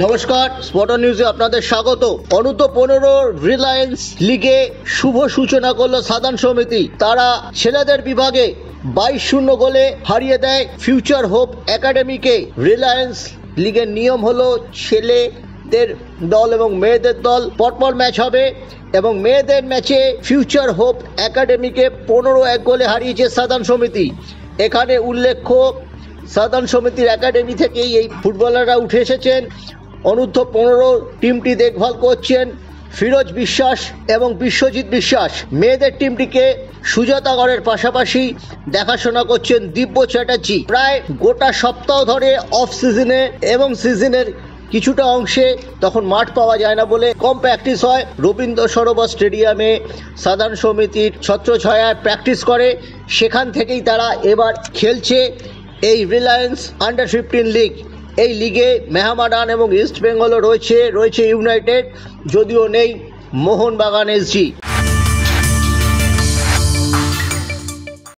নমস্কার, স্পট নিউজে আপনাদের স্বাগত। অনূর্ধ্ব 15 রিলায়েন্স লিগে শুভ সূচনা করলো সাধারণ সমিতি। তারা ছেলেদের বিভাগে 22-0 গোলে হারিয়ে দেয় ফিউচার হোপ একাডেমিকে। রিলায়েন্স লিগের নিয়ম হলো ছেলেদের দল এবং মেয়েদের দল পরপর ম্যাচ হবে এবং মেয়েদের ম্যাচে ফিউচার হোপ একাডেমিকে 15-1 গোলে হারিয়েছে সাধারণ সমিতি। এখানে উল্লেখ্য, সাধারণ সমিতির একাডেমি থেকেই এই ফুটবলাররা উঠে এসেছেন। অনূর্ধ্ব 15 টিমটি দেখভাল করছেন ফিরোজ বিশ্বাস এবং বিশ্বজিৎ বিশ্বাস। মেয়েদের টিমটিকে সুজাতা গড়ের পাশাপাশি দেখাশোনা করছেন দিব্য চ্যাটার্জি। প্রায় গোটা সপ্তাহ ধরে অফ সিজনে এবং সিজনের কিছুটা অংশে তখন মাঠ পাওয়া যায় না বলে কম প্র্যাকটিস হয়। রবীন্দ্র সরোবর স্টেডিয়ামে সাধারণ সমিতির ছত্রছায়ায় প্র্যাকটিস করে, সেখান থেকেই তারা এবার খেলছে এই রিলায়েন্স আন্ডার 15 লিগ। এই লিগে মেহমাদান এবং ইস্ট বেঙ্গলও রয়েছে ইউনাইটেড, যদিও নেই মোহনবাগান এসজি।